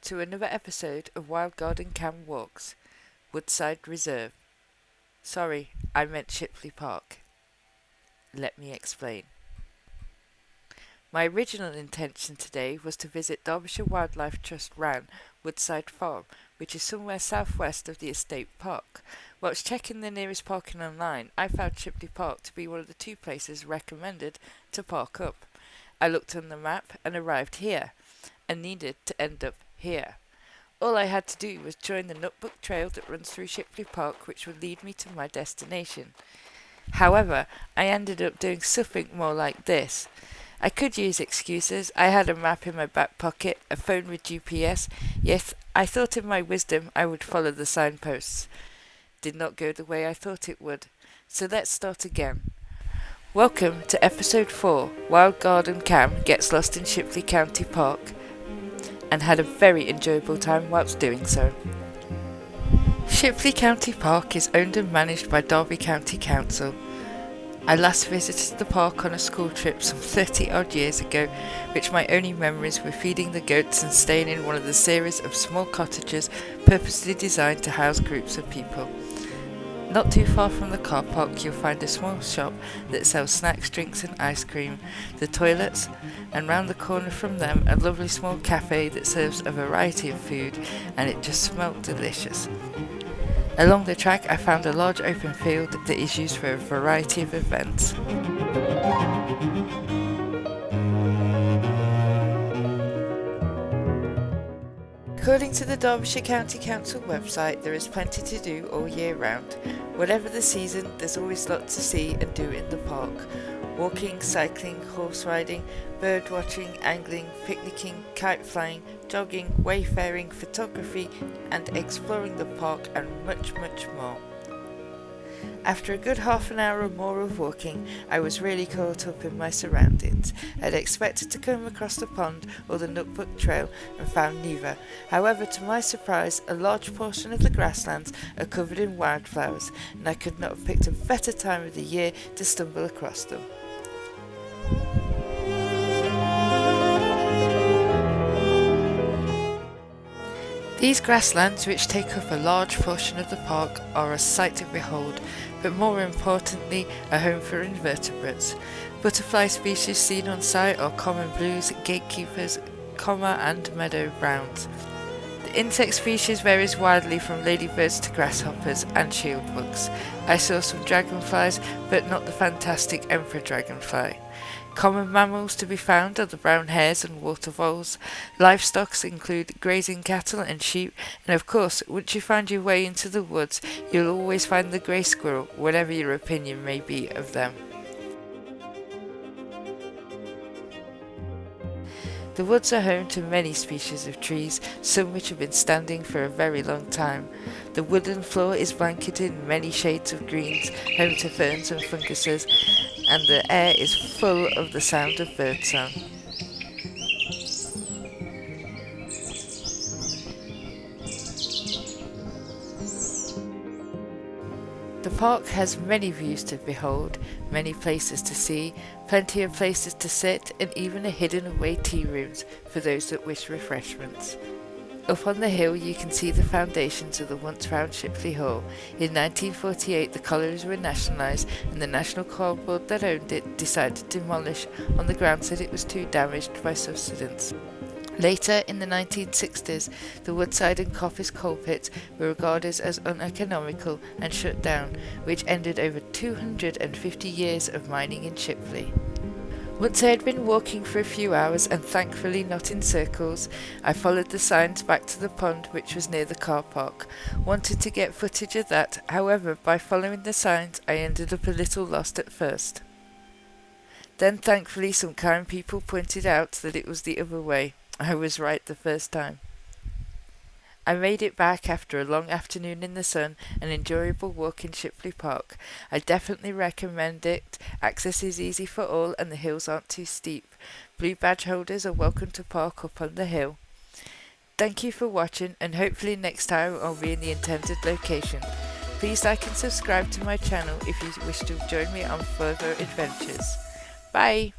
to another episode of Wild Garden Cam Walks, Woodside Reserve. Sorry, I meant Shipley Park. Let me explain. My original intention today was to visit Derbyshire Wildlife Trust run Woodside Farm, which is somewhere southwest of the estate park. Whilst checking the nearest parking online, I found Shipley Park to be one of the two places recommended to park up. I looked on the map and arrived here, and needed to end up here. All I had to do was join the Nutbuck Trail that runs through Shipley Park, which would lead me to my destination. However, I ended up doing something more like this. I could use excuses. I had a map in my back pocket, a phone with GPS. Yes, I thought in my wisdom I would follow the signposts. Did not go the way I thought it would. So let's start again. Welcome to episode 4, Wild Garden Cam gets lost in Shipley County Park, and had a very enjoyable time whilst doing so. Shipley County Park is owned and managed by Derby County Council. I last visited the park on a school trip some 30 odd years ago, which my only memories were feeding the goats and staying in one of the series of small cottages purposely designed to house groups of people. Not too far from the car park you'll find a small shop that sells snacks, drinks and ice cream, the toilets, and round the corner from them a lovely small cafe that serves a variety of food, and it just smelled delicious. Along the track I found a large open field that is used for a variety of events. According to the Derbyshire County Council website, there is plenty to do all year round. Whatever the season, there's always lots to see and do in the park. Walking, cycling, horse riding, bird watching, angling, picnicking, kite flying, jogging, wayfaring, photography and exploring the park, and much, much more. After a good half an hour or more of walking, I was really caught up in my surroundings. I'd expected to come across the pond or the Nutbuck Trail and found neither. However, to my surprise, a large portion of the grasslands are covered in wildflowers, and I could not have picked a better time of the year to stumble across them. These grasslands, which take up a large portion of the park, are a sight to behold, but more importantly, a home for invertebrates. Butterfly species seen on site are common blues, gatekeepers, comma and meadow browns. The insect species varies widely from ladybirds to grasshoppers and shieldbugs. I saw some dragonflies, but not the fantastic emperor dragonfly. Common mammals to be found are the brown hares and water voles. Livestock include grazing cattle and sheep, and of course, once you find your way into the woods, you'll always find the grey squirrel, whatever your opinion may be of them. The woods are home to many species of trees, some which have been standing for a very long time. The wooden floor is blanketed in many shades of greens, home to ferns and funguses, and the air is full of the sound of birdsong. The park has many views to behold, many places to see, plenty of places to sit, and even a hidden away tea rooms for those that wish refreshments. Up on the hill you can see the foundations of the once round Shipley Hall. In 1948 the collieries were nationalised, and the National Coal Board that owned it decided to demolish on the grounds that it was too damaged by subsidence. Later, in the 1960s, the Woodside and Coppice coal pits were regarded as uneconomical and shut down, which ended over 250 years of mining in Shipley. Once I had been walking for a few hours, and thankfully not in circles, I followed the signs back to the pond, which was near the car park. Wanted to get footage of that, however, by following the signs I ended up a little lost at first. Then thankfully some kind people pointed out that it was the other way. I was right the first time. I made it back after a long afternoon in the sun, an enjoyable walk in Shipley Park. I definitely recommend it. Access is easy for all and the hills aren't too steep. Blue badge holders are welcome to park up on the hill. Thank you for watching, and hopefully next time I'll be in the intended location. Please like and subscribe to my channel if you wish to join me on further adventures. Bye!